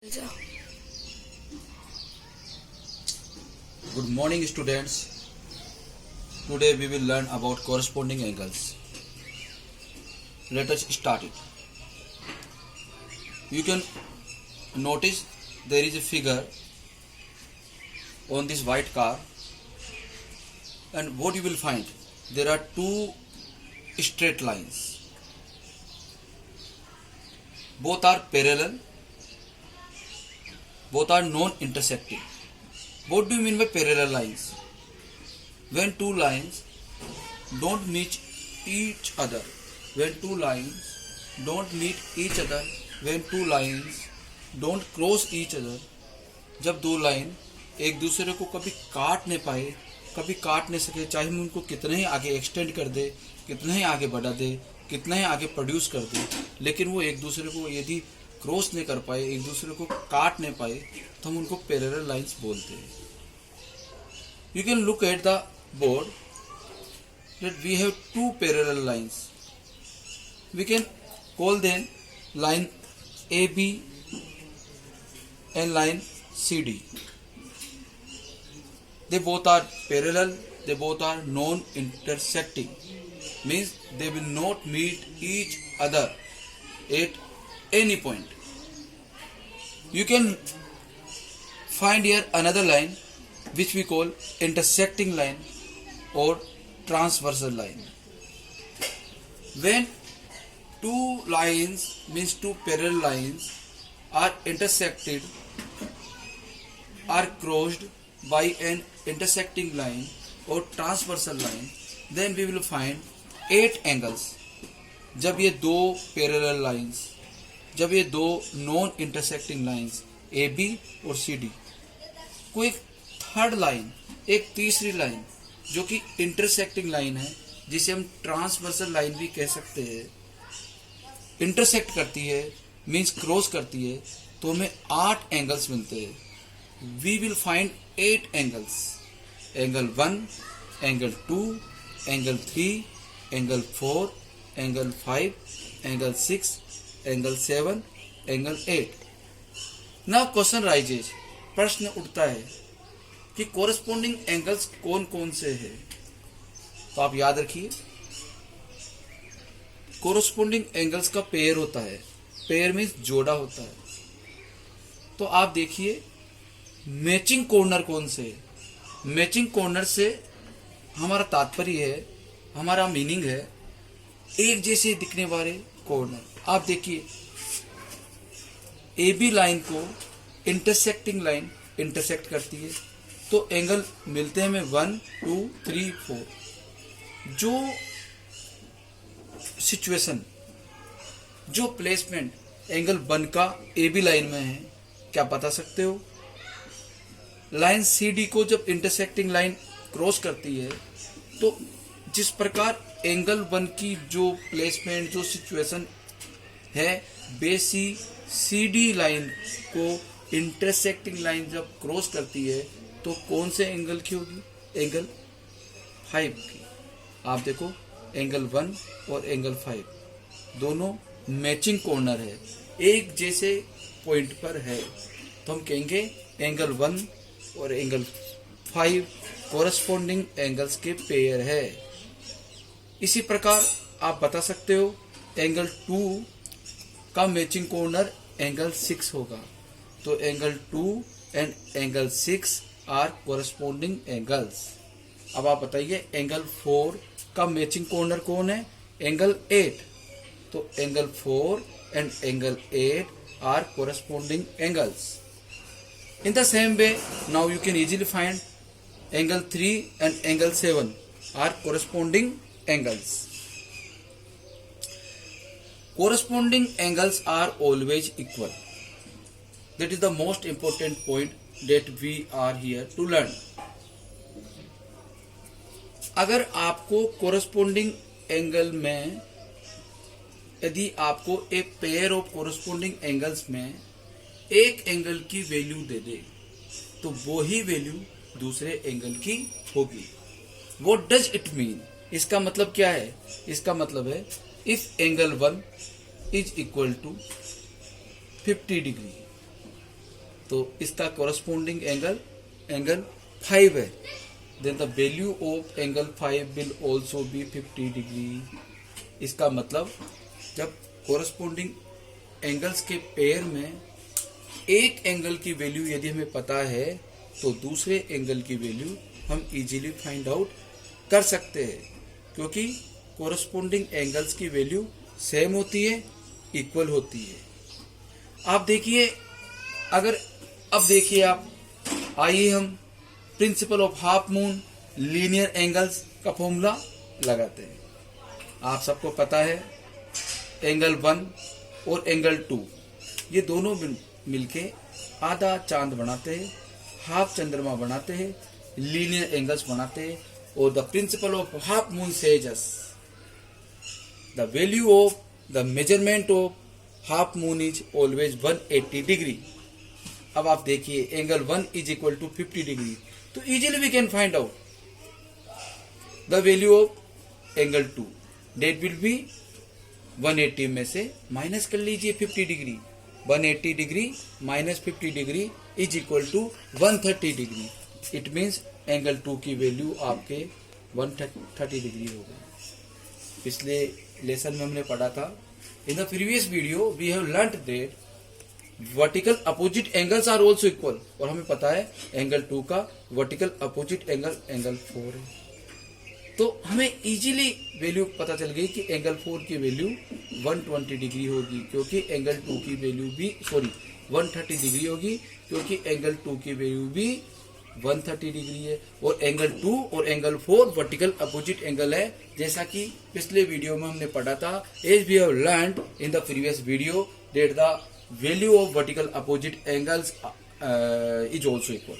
Good morning students. Today we will learn about corresponding angles. Let us start it. You can notice there is a figure on this white car, and what you will find, there are two straight lines. Both are parallel, both are non-intersecting. What do you mean by parallel lines? When two lines don't meet each other, when two lines don't meet each other, when two lines don't cross each other, जब दो line एक दूसरे को कभी काट नहीं पाए, कभी काट नहीं सके, चाहे हम उनको कितना ही आगे एक्सटेंड कर दे, कितना ही आगे बढ़ा दे, कितना ही आगे प्रोड्यूस कर दे, लेकिन वो एक दूसरे को यदि क्रॉस नहीं कर पाए, एक दूसरे को काट नहीं पाए, तो हम उनको पैरेलल लाइंस बोलते हैं. You can look at the board that we have two parallel lines. We can call them line AB and line CD. They both are parallel, they both are non-intersecting. Means they will not meet each other at any point. You can find here another line which we call intersecting line or transversal line. When two lines, means two parallel lines, are intersected, are crossed by an intersecting line or transversal line, then we will find 8 angles. जब ये दो parallel lines, जब ये दो non intersecting lines AB और CD को एक third line, एक तीसरी लाइन जो कि इंटरसेक्टिंग लाइन है, जिसे हम ट्रांसवर्सल लाइन भी कह सकते हैं, इंटरसेक्ट करती है, मीन्स क्रॉस करती है, तो हमें 8 एंगल्स मिलते हैं. We will find 8 angles. Angle 1, angle 2, angle 3, angle 4, angle 5, angle 6, angle 7, angle 8. Now question rises, प्रश्न उठता है कि कोरस्पोंडिंग एंगल्स कौन कौन से हैं. तो आप याद रखिए, कोरस्पोंडिंग एंगल्स का पेयर होता है. पेयर मीन्स जोड़ा होता है. तो आप देखिए मैचिंग कॉर्नर कौन से है. मैचिंग कॉर्नर से हमारा तात्पर्य है, हमारा मीनिंग है एक जैसे दिखने वाले कॉर्नर. आप देखिए AB लाइन को इंटरसेक्टिंग लाइन इंटरसेक्ट करती है, तो एंगल मिलते हैं हमें 1, 2, 3, 4. जो सिचुएशन, जो प्लेसमेंट एंगल 1 का AB लाइन में है, क्या बता सकते हो? लाइन CD को जब इंटरसेक्टिंग लाइन क्रॉस करती है, तो जिस प्रकार एंगल 1 की जो प्लेसमेंट, जो सिचुएशन है, बेसी CD लाइन को इंटरसेक्टिंग लाइन जब क्रॉस करती है, तो कौन से एंगल की होगी? एंगल 5 की. आप देखो एंगल 1 और एंगल 5 दोनों मैचिंग कॉर्नर है, एक जैसे पॉइंट पर है, तो हम कहेंगे एंगल 1 और एंगल 5 कोरस्पोंडिंग एंगल्स के पेयर है. इसी प्रकार आप बता सकते हो एंगल 2 का मैचिंग कॉर्नर एंगल 6 होगा. तो angle 2 and angle 6 are corresponding angles. अब आप बताइए एंगल 4 का मैचिंग कॉर्नर कौन है? एंगल 8. तो angle 4 and angle 8 are corresponding angles. In the same way, now you can easily find angle 3 and angle 7 are corresponding angles. Corresponding angles are always equal. That is the most important point that we are here to learn. अगर आपको corresponding angle में, यदि आपको एक pair of corresponding angles में एक angle की value दे दे, तो वो ही वैल्यू दूसरे एंगल की होगी. What does it mean? इसका मतलब क्या है? इसका मतलब है if angle 1 is equal to 50 degree तो इसका कोरस्पोंडिंग एंगल 5 है, then the value of angle 5 will also be 50 degree. इसका मतलब जब कोरस्पोंडिंग एंगल्स के पेयर में एक एंगल की वैल्यू यदि हमें पता है तो दूसरे एंगल की वैल्यू हम इजीली फाइंड आउट कर सकते हैं, क्योंकि कोरस्पोंडिंग एंगल्स की वैल्यू सेम होती है, इक्वल होती है। आप देखिए, अब देखिए आप, आइए हम principal of half moon linear angles का फॉर्मूला लगाते हैं। आप सबको पता है एंगल 1 और एंगल 2 ये दोनों मिलके आधा चांद बनाते हैं, हाफ चंद्रमा बनाते हैं, लीनियर एंगल्स बनाते हैं। और the principle of half moon says us the value of the measurement of half moon is always 180 degree. अब आप देखिए angle 1 is equal to 50 degree, तो easily we can find out the value of angle 2, that will be 180 में से minus कर लीजिए 50 degree. 180 degree minus 50 degree is equal to 130 degree. It means angle 2 की value आपके 130 डिग्री हो गई। पिछले लेसन में हमने पढ़ा था, in the previous video we have learned that vertical opposite angles are also equal, और हमें पता है एंगल 2 का वर्टिकल अपोजिट एंगल 4 है। तो हमें इजीली वैल्यू पता चल गई कि एंगल 4 की वैल्यू 120 डिग्री होगी, क्योंकि एंगल 2 की वैल्यू भी 130 डिग्री होगी, क्योंकि एंगल 2 की वैल्यू भी 130 डिग्री है। और एंगल 2 और एंगल 4 वर्टिकल अपोजिट एंगल है, जैसा कि पिछले वीडियो में हमने पढ़ा था। As we have learned in the previous video that the value of vertical opposite angles is also equal.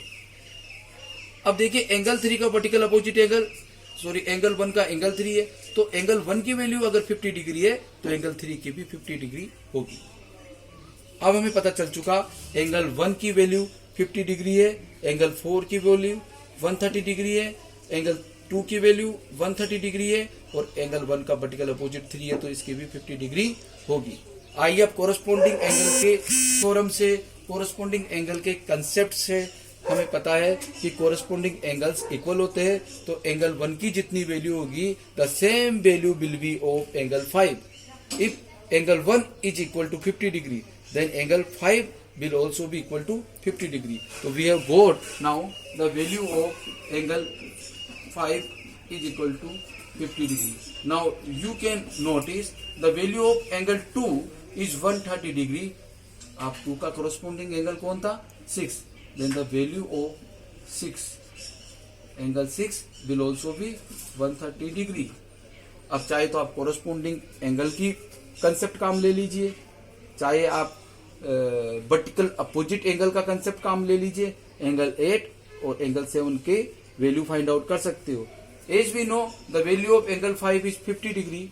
अब देखिए एंगल 3 का वर्टिकल अपोजिट एंगल 1 का एंगल 3 है, तो एंगल 1 की वैल्यू अगर 50 डिग्री है तो एंगल 3 की भी 50 डिग्री होगी। अब हमें पता चल चुका एंगल 1 की वैल्यू 50 डिग्री है, एंगल 4 की वैल्यू 130 डिग्री है, एंगल 2 की वैल्यू 130 डिग्री है, और एंगल 1 का वर्टिकल अपोजिट 3 है, तो इसकी भी 50 डिग्री होगी। आइए अब कोरस्पोंडिंग एंगल के थ्योरम से, कोरस्पोंडिंग एंगल के कंसेप्ट से हमें पता है कि कोरस्पोंडिंग एंगल्स इक्वल होते हैं, तो एंगल 1 की जितनी वैल्यू होगी the same value will be of angle 5। If angle 1 is equal to 50 degree then angle 5 will also be equal to 50 degree. So we have got now the value of angle 5 is equal to 50 degree. Now you can notice the value of angle 2 is 130 degree. आप 2 का corresponding angle कौन था? 6. Then the value of 6 angle 6 will also be 130 degree. अब चाहे तो आप corresponding angle की concept काम ले लीजिए, चाहे आप वर्टिकल अपोजिट एंगल का कंसेप्ट काम ले लीजिए, एंगल 8 और एंगल 7 के वैल्यू फाइंड आउट कर सकते हो। As we know the value of angle 5 is 50 degree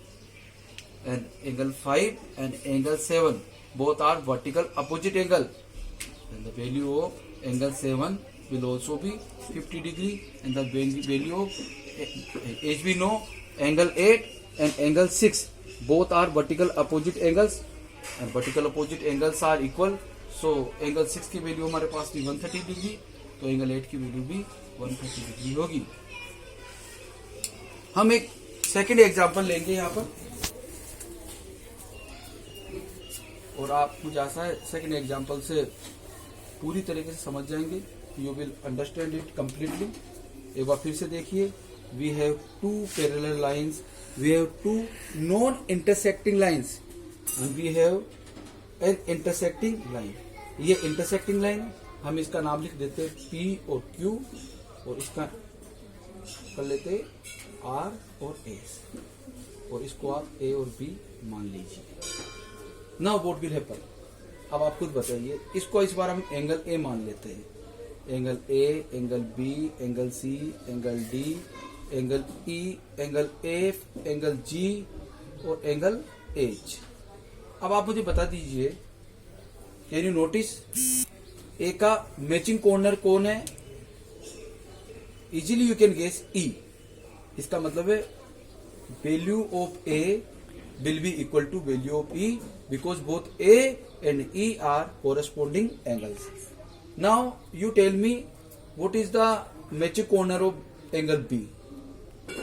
and angle 5 and angle 7 both are vertical opposite angle, and the value of angle 7 will also be 50 degree, and the value of, as we know, angle 8 and angle 6 both are vertical opposite angles, and vertical opposite angles are equal. So angle 6 की value हमारे पास थी 130 degree, तो angle 8 की value भी 130 degree होगी। हम एक second example लेंगे यहाँ पर, और आप मुझे आशा है सेकंड एग्जांपल से पूरी तरीके से समझ जाएंगे, you will understand it completely. एक बार फिर से देखिए, we have 2 parallel lines, we have 2 non intersecting lines, and we have an intersecting line. ये intersecting line हम इसका नाम लिख देते हैं P और Q, और इसका कर लेते हैं R और S, और इसको आप A और B मान लीजिए। Now what will happen? अब आप खुद बताइए, इसको इस बार हम एंगल A मान लेते हैं, angle A, angle B, angle C, angle D, angle E, angle F, angle G और एंगल H। अब आप मुझे बता दीजिए, कैन यू नोटिस ए का मैचिंग कॉर्नर कौन है? Easily you can guess E। इसका मतलब है value of A will be equal to value of E, because both A and E are corresponding angles. Now you tell me what is the magic corner of angle B?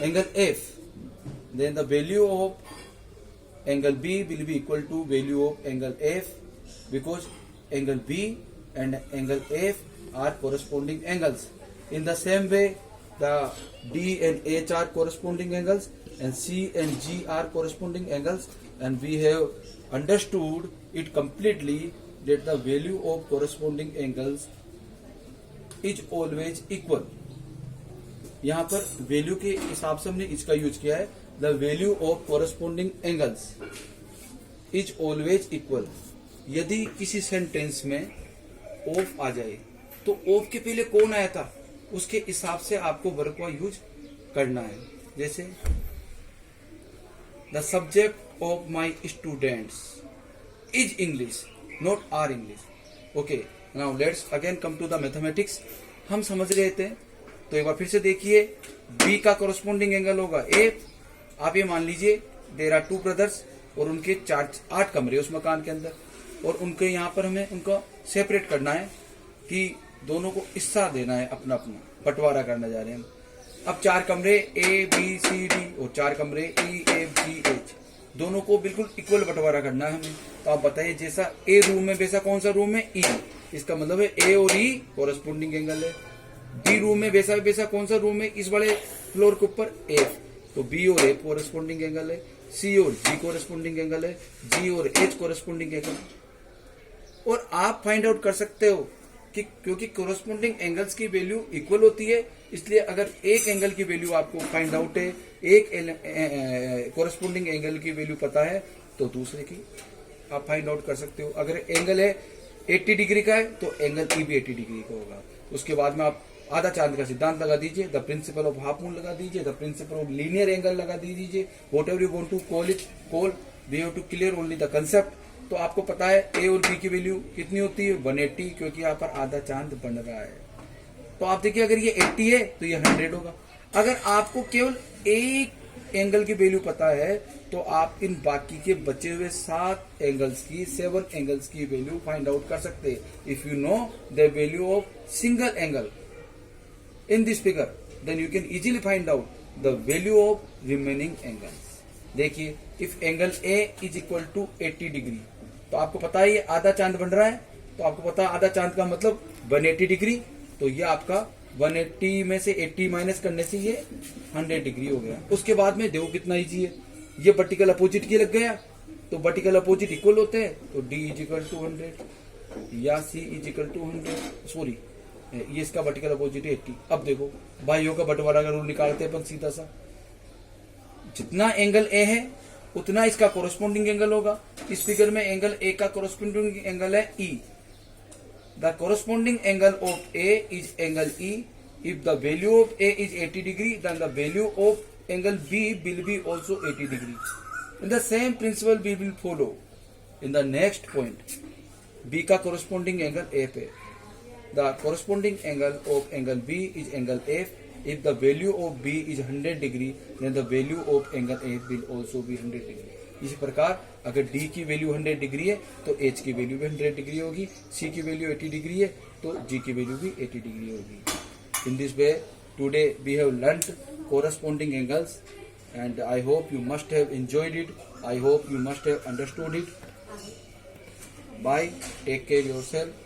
Angle F. Then the value of angle B will be equal to value of angle F, because angle B and angle F are corresponding angles. In the same way, the D and H are corresponding angles and C and G are corresponding angles, and we have understood it completely that the value of corresponding angles is always equal. यहाँ पर value के हिसाब से हमने इसका use किया है, the value of corresponding angles is always equal. यदि किसी सेंटेंस में ऑफ आ जाए तो ऑफ के पहले कौन आया था उसके हिसाब से आपको वर्ब का यूज करना है. जैसे the subject of my students is English, not are English. Okay, now let's again come to the mathematics. हम समझ रहे थे तो एक बार फिर से देखिए, बी का कोरस्पोंडिंग एंगल होगा ए. आप ये मान लीजिए देयर आर टू ब्रदर्स और उनके 8 कमरे उस मकान के अंदर, और उनके यहाँ पर हमें उनको सेपरेट करना है कि दोनों को हिस्सा देना है, अपना अपना बंटवारा करना जा रहे हैं हम. अब 4 कमरे ए बी सी डी और 4 कमरे ई एफ जी एच, दोनों को बिल्कुल इक्वल बंटवारा करना है हमें. तो आप बताइए, जैसा ए रूम में वैसा कौन सा रूम है? ई. इसका मतलब है ए और ई कोरस्पोंडिंग एंगल है. बी रूम में वैसा कौन सा रूम है? इस वाले फ्लोर के ऊपर एफ, तो बी और एफ कोरस्पोंडिंग एंगल है. सी और जी कोरस्पोंडिंग एंगल है. जी और एच कोरस्पोंडिंग एंगल. और आप फाइंड आउट कर सकते हो कि क्योंकि कोरस्पोंडिंग एंगल्स की वैल्यू इक्वल होती है, इसलिए अगर एक एंगल की वैल्यू आपको फाइंड आउट है, एक कोरस्पोंडिंग एंगल की वैल्यू पता है, तो दूसरे की आप फाइंड आउट कर सकते हो. अगर एंगल है 80 डिग्री का है तो एंगल ई भी 80 डिग्री का होगा. उसके बाद में आप आधा चांद का सिद्धांत लगा दीजिए, the principle of half moon लगा दीजिए, the principle of linear angle लगा दीजिए. Whatever you want to call it, we have to clear only the concept. तो आपको पता है ए और बी की वैल्यू कितनी होती है? 180, क्योंकि यहाँ पर आधा चांद बन रहा है. तो आप देखिए, अगर ये 80 है तो ये 100 होगा. अगर आपको केवल एक एंगल की वैल्यू पता है तो आप इन बाकी के बचे हुए 7 एंगल्स की वैल्यू फाइंड आउट कर सकते हैं. If you know the value of single angle in this figure, then you can easily find out the value of remaining angles. देखिए, if angle A is equal to 80 degree, तो आपको पता है ये आधा चांद बन रहा है, तो आपको पता है आधा चांद का मतलब 180 डिग्री. तो ये आपका 180 में से 80 माइनस करने से ये 100 डिग्री हो गया. उसके बाद में देखो कितना इजी है, ये वर्टिकल अपोजिट के लग गया, तो वर्टिकल अपोजिट इक्वल होते हैं, तो D इज इक्वल टू 100 या C is equal to 100. Sorry, ये इसका वर्टिकल अपोजिट है 80. अब देखो भाइयों का बंटवारा का रूल निकालते हैं अपन सीधा सा. जितना एंगल ए है उतना इसका कोरस्पोंडिंग एंगल होगा. इस फिगर में एंगल ए का कोरस्पोंडिंग एंगल है E. The corresponding angle of A is angle E. If the value of A is 80 degree, then the value of angle B will be also 80 degree. In the same principle we will follow in the next point. B का corresponding angle F है. The corresponding angle of angle B is angle F. If the value of B is 100 degree, then the value of angle F will also be 100 degree. इसी प्रकार अगर D की value 100 degree है तो H की value भी 100 degree होगी. C की वैल्यू 80 डिग्री है तो G की वैल्यू भी 80 डिग्री होगी. In this way, today we have learnt corresponding angles, and I hope you must have enjoyed it. I hope you must have understood it. Bye. Take care yourself.